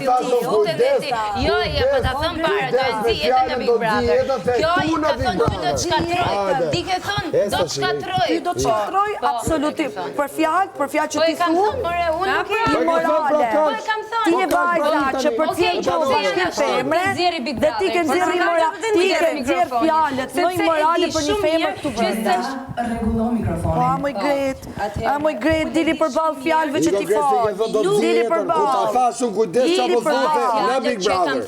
Jo, po ta thëm para, do e nxi jetën në Big Brother. Kjo i ka thënë ty do të shkatroj. Ti ke thënë do të shkatroj. Ti do të shkatroj absolutisht. Për fjalë që ti thu. Unë nuk jam imorale. Ti je vajza që për të qenë bashkë femre dhe ti ke nxjerrë imorale. Ti ke nxjerrë fjalët më imorale për një femër këtu brenda. Rregullo mikrofonin. Moj gret. Moj gret dili përballë fjalëve që ti fal. Dili përballë. Ta thashun kujdes çfarë po thotë në Big Brother.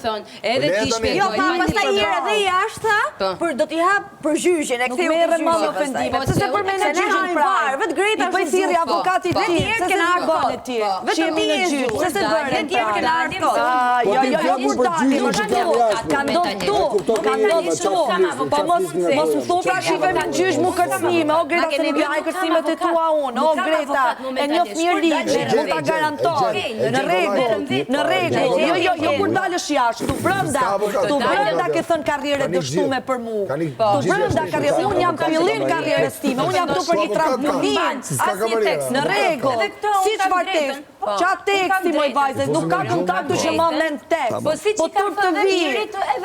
Edhe ti shpjegoj. Jo, pastaj herë edhe jashtë, për do t'i hap përgjysjen e ktheu përgjysjen. Ofendime, se për me në gjyqin pra. Vetë Greta i bëj thirrje avokatit ti, se se në bën ti. Vetëm ti je gjyq, se se bën. Vetë tjerë që na ardhën. Jo kur dali, më ka ndodhur këtu. Po mos më thon pra shive me gjyq mu kërcënime, o Greta se nuk jaj kërcënimet e tua unë, o Greta, e njoh mirë ligjin, mund ta garantoj. Në rregull. Jo kur dalësh jashtë, tu brenda ke thënë karrierë dështume për mua. Tu brenda karrierë, unë jam fillim karrierës time, unë jam këtu për një trampolin. Në rregull. Si çfarë tekst? Çfarë teksti moj vajzë, nuk ka kontakt që më mend tekst. Po tur të vi.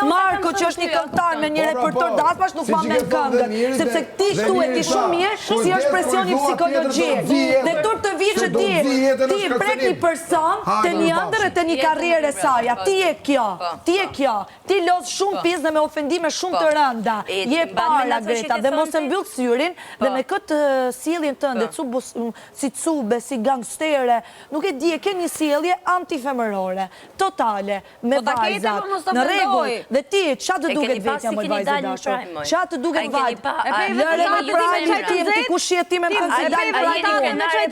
Marko që është një këngëtar me një repertor dasmash nuk më mend këngën, sepse ti këtu e ti shumë mirë si është presioni psikologjik. Dhe tur të vi që ti prek një person të një ëndër e të një karrierë saj. Ti e kjo. Ti lodh shumë pjesë me ofendime shumë të rënda. Je para Greta dhe mos e mbyll syrin dhe me këtë sjelljen tënde si cube, si gangstere, nuk e di, e ke një sjellje antifemërore, totale, me vajzat. Në rregull. Dhe ti, çfarë të duket vetja më vajzë dashur? Çfarë të duket vajzë? Lëre me prajmë tim, ti kush je ti me më thënë se dalë prajmë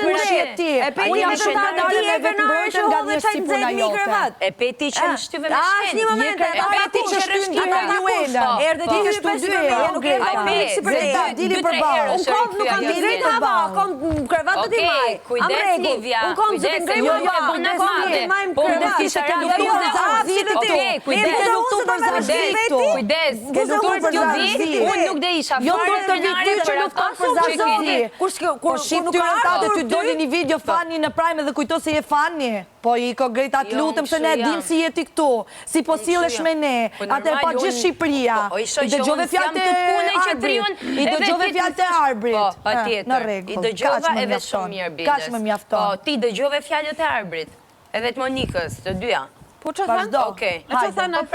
kush je ti? Unë jam shëndanare me vetë mbrojtën nga një si puna jote. E pe ti që më shtyve me shkenë. Një moment, e ti që shtyve me Juela. Erdhe ti që shtyve me Juela. Greta, dili përballë. Unë kom nuk kam Greta hapa, kom krevatë ti maj. Kujdes Livia, kujdes Po kujdes unë nuk dhe isha fare venare për ato kur shqiptyrën tate ty doli një video Fani në Prime dhe kujto se je Fani. Po Iko Greta të lutem se ne e dim si jeti këtu, si po sillesh me ne, atëherë pa gjithë Shqipëria. I dëgjove fjalët e Arbrit. Po, patjetër. I dëgjova edhe shumë mirë Biles. Kaq më mjafton. Po, ti dëgjove fjalët e Arbrit, edhe të Monikës, të dyja. Po që thënë? Okej. Që thënë